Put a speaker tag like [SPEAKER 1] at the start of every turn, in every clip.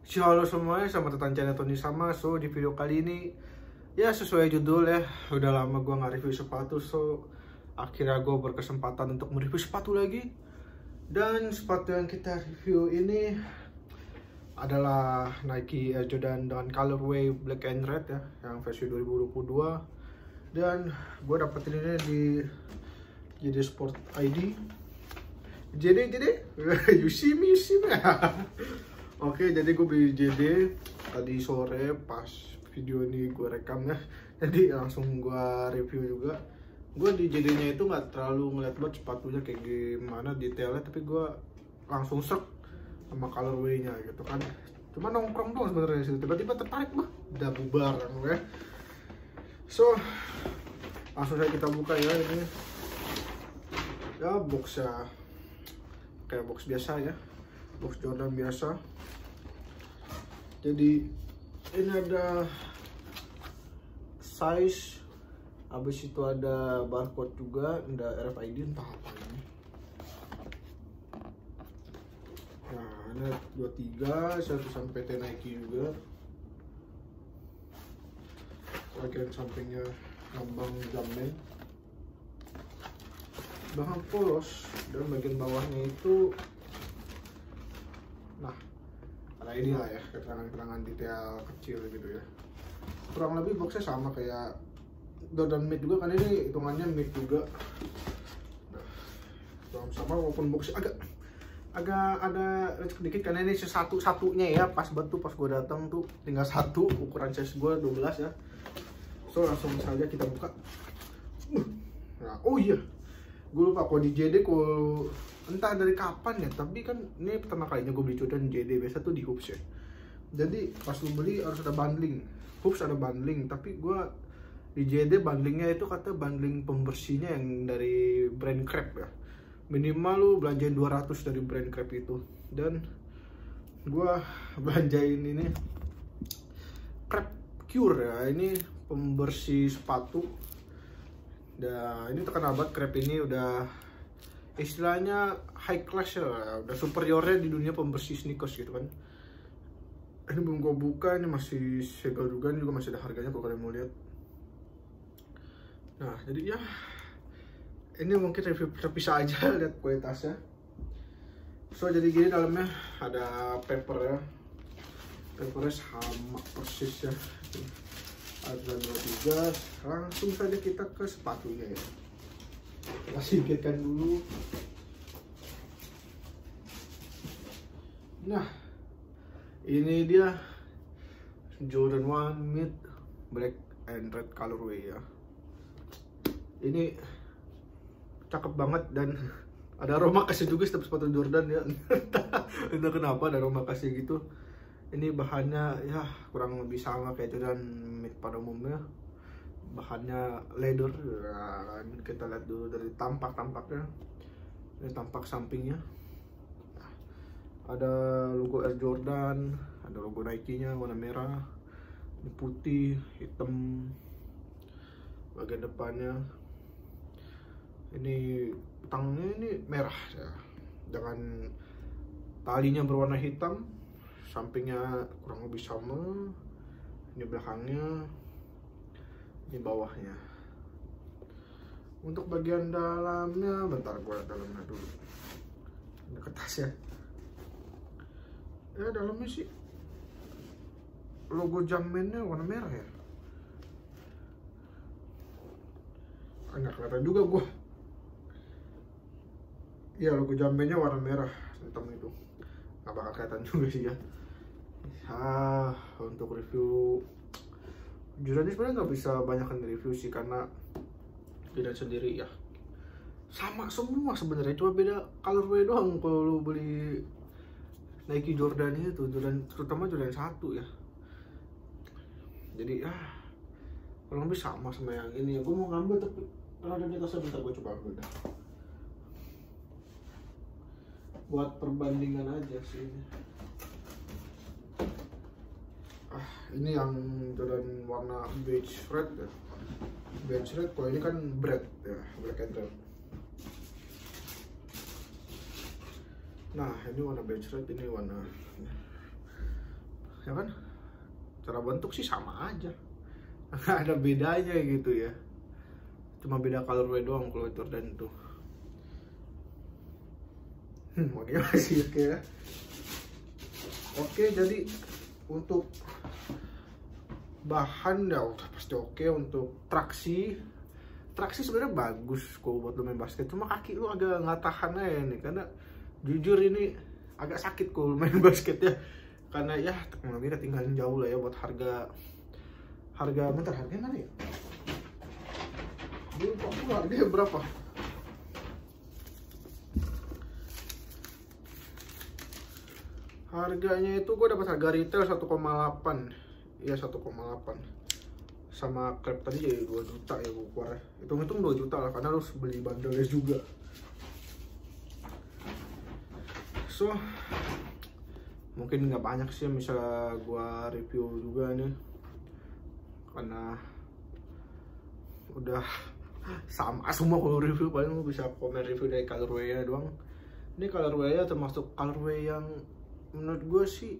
[SPEAKER 1] Halo semuanya, selamat datang channel Tony Sama. So di video kali ini ya sesuai judul ya, udah lama gue nggak review sepatu. So akhirnya gue berkesempatan untuk mereview sepatu lagi. Dan sepatu yang kita review ini adalah Nike Air Jordan dengan colorway black and red ya, yang versi 2022. Dan gue dapetin ini di JD Sport ID. JD you see me Oke, jadi gue beli JD tadi sore pas video ini gue rekam ya. Jadi langsung gue review juga. Gue di JD-nya itu nggak terlalu ngeliat banget sepatunya kayak gimana detailnya, tapi gue langsung serk sama colorway-nya gitu kan. Cuma nongkrong doang sebenarnya sih. Tiba-tiba tertarik mah, udah bubar kan ya. So langsung saja kita buka ya ini. Ya boxnya kayak box biasa ya, box Jordan biasa. Jadi ini ada size, habis itu ada barcode juga, ada RFID entah apa ini. Nah ini 23, satu sampai PT Nike juga. Bagian sampingnya lambang Jumpman, bahan polos, dan bagian bawahnya itu nah ada ini lah ya, keterangan-keterangan detail kecil gitu ya. Kurang lebih boxnya sama kayak Jordan Mid juga kan, ini hitungannya Mid juga. Nah, sama walaupun boxnya agak ada sedikit karena ini satu-satunya ya, pas betul pas gue datang tuh tinggal satu, ukuran size gue 12 ya. So langsung saja kita buka. Nah, oh iya, gue lupa kalau di JD, kalau entah dari kapan ya, tapi kan ini pertama kalinya gue beli Jordan JD. Biasa tuh di Hoops ya, jadi pas lu beli harus ada bundling. Hoops ada bundling, tapi gue di JD bundlingnya itu kata bundling pembersihnya yang dari brand Crep ya, minimal lu belanjain 200 dari brand Crep itu. Dan gue belanjain ini Crep Cure ya, ini pembersih sepatu. Nah ini terkenal banget Crep ini, udah istilahnya high class ya, udah superiornya di dunia pembersih sneakers gitu kan. Ini belum gue buka, ini masih segel juga masih ada harganya kalau kalian mau lihat. Nah jadi ya ini mungkin review terpisah aja, lihat kualitasnya. So jadi gini, dalamnya ada paper ya, papernya sama persis ya, ada 23. Langsung saja kita ke sepatunya ya, kita singkirkan dulu. Nah ini dia Jordan 1 Mid black and red colorway ya. Ini cakep banget dan ada aroma kasih juga setiap sepatu Jordan ya. Entah kenapa ada aroma kasih gitu. Ini bahannya ya kurang lebih sama kayak Jordan Mid pada umumnya. Bahannya leather. Nah, kita lihat dulu dari tampaknya. Ini tampak sampingnya. Ada logo Air Jordan, ada logo Nike-nya warna merah, ini putih, hitam. Bagian depannya ini tangnya ini merah ya, dengan talinya berwarna hitam. Sampingnya kurang lebih sama. Ini belakangnya, ini bawahnya. Untuk bagian dalamnya, bentar gue lihat dalamnya dulu. Ini kertasnya. Ya dalamnya sih logo Jumpman-nya warna merah ya. Nggak kelihatan juga gue. Ya logo Jumpman-nya warna merah hitam itu. Nggak bakal kelihatan juga sih ya. Untuk review Jordan ini sebenarnya nggak bisa banyak review sih, karena beda sendiri ya. Sama semua sebenarnya, cuma beda colorway doang kalau lu beli Nike Jordan itu, terutama Jordan 1 ya. Jadi kurang lebih sama yang ini. Gue mau ngambil tapi kalau ada di tasnya, bentar gue coba ambil dah. Buat perbandingan aja sih. Ini yang Jordan warna beige red ya. Beige red, kalau ini kan red ya, black and red. Nah ini warna beige red, ini warna ya kan, cara bentuk sih sama aja, nggak ada bedanya gitu ya, cuma beda colorway doang kalau Jordan itu. Oke masih oke ya. Oke, jadi untuk bahan ya udah pasti oke. Untuk traksi sebenarnya bagus kok buat lo main basket, cuma kaki lu agak nggak tahan aja nih, karena jujur ini agak sakit kok main basket ya, karena ya teknologi ketinggalan jauh lah ya buat harga bentar, harganya mana ya? Dia lupa pula harganya berapa. Harganya itu gue dapat harga retail 1,8. Iya 1,8. Sama klep tadi jadi 2 juta ya gue keluar. Hitung-hitung 2 juta lah, karena harus beli bandelnya juga. So mungkin nggak banyak sih yang bisa gue review juga nih, karena udah sama semua. Kalau review paling lu bisa komen review dari colorway-nya doang. Ini colorway-nya termasuk colorway yang menurut gue sih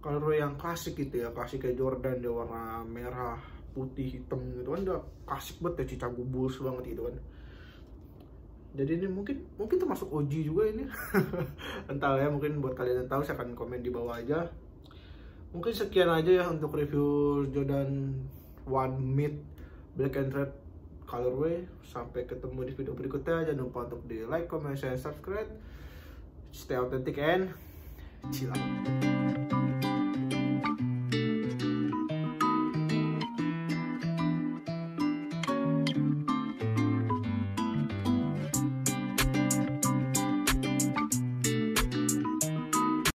[SPEAKER 1] colorway yang klasik gitu ya, klasik kayak Jordan, dia warna merah, putih, hitam gitu kan, udah klasik banget ya, Chicago Bulls banget gitu kan. Jadi ini mungkin termasuk OG juga ini. Entah ya, mungkin buat kalian yang tahu silahkan komen di bawah aja. Mungkin sekian aja ya untuk review Jordan 1 Mid Black and Red colorway. Sampai ketemu di video berikutnya. Jangan lupa untuk di like, comment, share, subscribe. Stay authentic and chill out.